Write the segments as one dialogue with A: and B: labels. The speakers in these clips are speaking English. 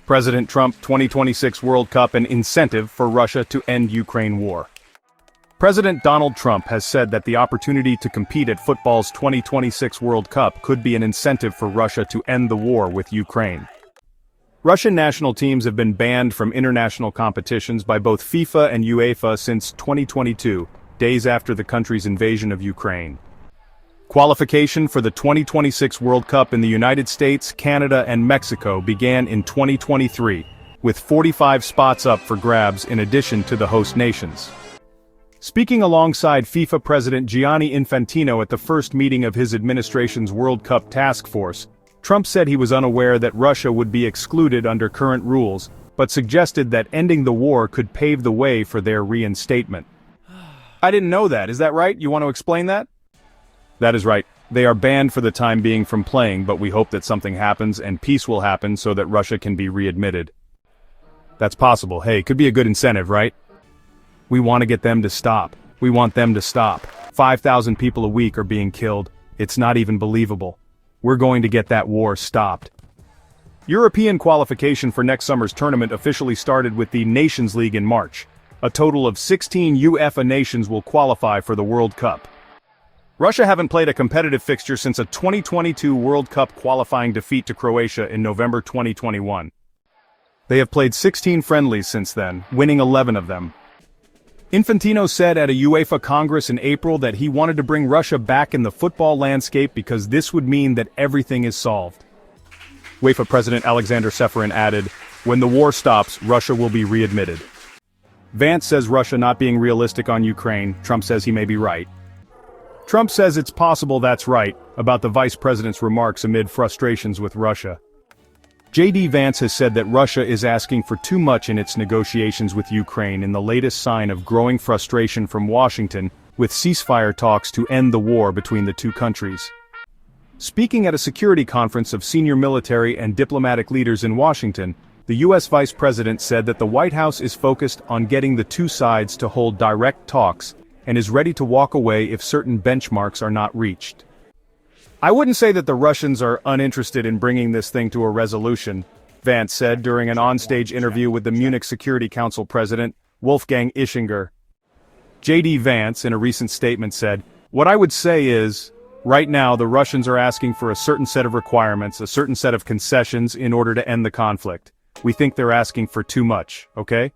A: President Trump 2026 World Cup an incentive for Russia to end Ukraine war. President Donald Trump has said that the opportunity to compete at football's 2026 World Cup could be an incentive for Russia to end the war with Ukraine. Russian national teams have been banned from international competitions by both FIFA and UEFA since 2022, days after the country's invasion of Ukraine. Qualification for the 2026 World Cup in the United States, Canada, and Mexico began in 2023, with 45 spots up for grabs in addition to the host nations. Speaking alongside FIFA President Gianni Infantino at the first meeting of his administration's World Cup task force, Trump said he was unaware that Russia would be excluded under current rules, but suggested that ending the war could pave the way for their reinstatement. I didn't know that, is that right? You want to explain that? That is right. They are banned for the time being from playing, but we hope that something happens and peace will happen so that Russia can be readmitted. That's possible. Hey, could be a good incentive, right? We want to get them to stop. We want them to stop. 5,000 people a week are being killed. It's not even believable. We're going to get that war stopped. European qualification for next summer's tournament officially started with the Nations League in March. A total of 16 UEFA nations will qualify for the World Cup. Russia haven't played a competitive fixture since a 2022 World Cup qualifying defeat to Croatia in November 2021. They have played 16 friendlies since then, winning 11 of them. Infantino said at a UEFA Congress in April that he wanted to bring Russia back in the football landscape because this would mean that everything is solved. UEFA President Alexander Ceferin added, "When the war stops, Russia will be readmitted." Vance says Russia not being realistic on Ukraine. Trump says he may be right. Trump says it's possible that's right, about the vice president's remarks amid frustrations with Russia. J.D. Vance has said that Russia is asking for too much in its negotiations with Ukraine in the latest sign of growing frustration from Washington with ceasefire talks to end the war between the two countries. Speaking at a security conference of senior military and diplomatic leaders in Washington, the U.S. vice president said that the White House is focused on getting the two sides to hold direct talks and is ready to walk away if certain benchmarks are not reached. I wouldn't say that the Russians are uninterested in bringing this thing to a resolution, Vance said during an onstage interview with the Munich Security Council president, Wolfgang Ischinger. J.D. Vance, in a recent statement, said, "What I would say is, right now the Russians are asking for a certain set of requirements, a certain set of concessions in order to end the conflict. We think they're asking for too much, okay?"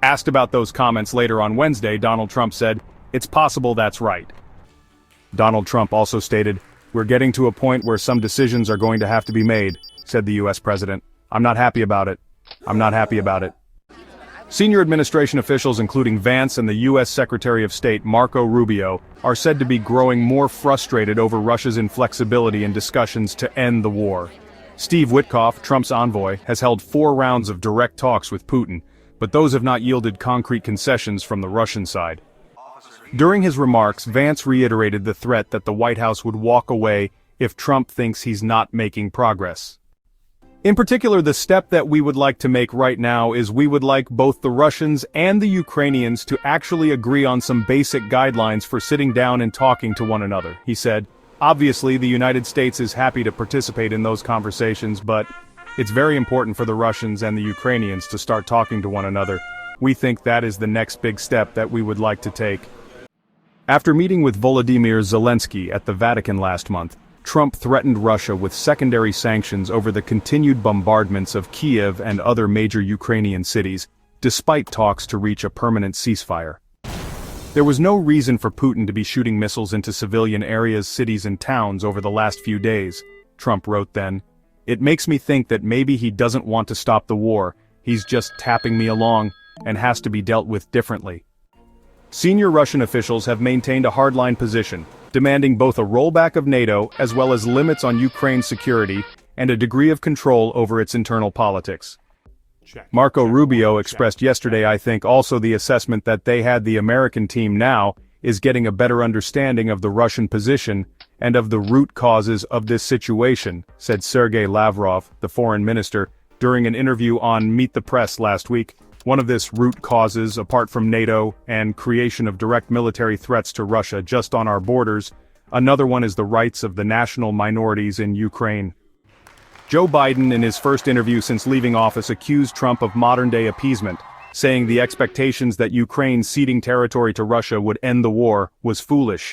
A: Asked about those comments later on Wednesday, Donald Trump said, "It's possible that's right." Donald Trump also stated, "We're getting to a point where some decisions are going to have to be made," said the U.S. president. "I'm not happy about it. I'm not happy about it." Senior administration officials including Vance and the U.S. Secretary of State Marco Rubio are said to be growing more frustrated over Russia's inflexibility in discussions to end the war. Steve Witkoff, Trump's envoy, has held 4 rounds of direct talks with Putin, but those have not yielded concrete concessions from the Russian side. During his remarks, Vance reiterated the threat that the White House would walk away if Trump thinks he's not making progress. In particular, the step that we would like to make right now is we would like both the Russians and the Ukrainians to actually agree on some basic guidelines for sitting down and talking to one another, he said. Obviously, the United States is happy to participate in those conversations, but it's very important for the Russians and the Ukrainians to start talking to one another. We think that is the next big step that we would like to take. After meeting with Volodymyr Zelensky at the Vatican last month, Trump threatened Russia with secondary sanctions over the continued bombardments of Kiev and other major Ukrainian cities, despite talks to reach a permanent ceasefire. There was no reason for Putin to be shooting missiles into civilian areas, cities and towns over the last few days, Trump wrote then. It makes me think that maybe he doesn't want to stop the war, he's just tapping me along, and has to be dealt with differently. Senior Russian officials have maintained a hardline position, demanding both a rollback of NATO as well as limits on Ukraine's security and a degree of control over its internal politics. Marco Rubio expressed yesterday, I think, also the assessment that they had the American team now is getting a better understanding of the Russian position and of the root causes of this situation, said Sergei Lavrov, the foreign minister, during an interview on Meet the Press last week. One of this root causes, apart from NATO and creation of direct military threats to Russia just on our borders, another one is the rights of the national minorities in Ukraine. Joe Biden, in his first interview since leaving office, accused Trump of modern-day appeasement, saying the expectations that Ukraine ceding territory to Russia would end the war was foolish.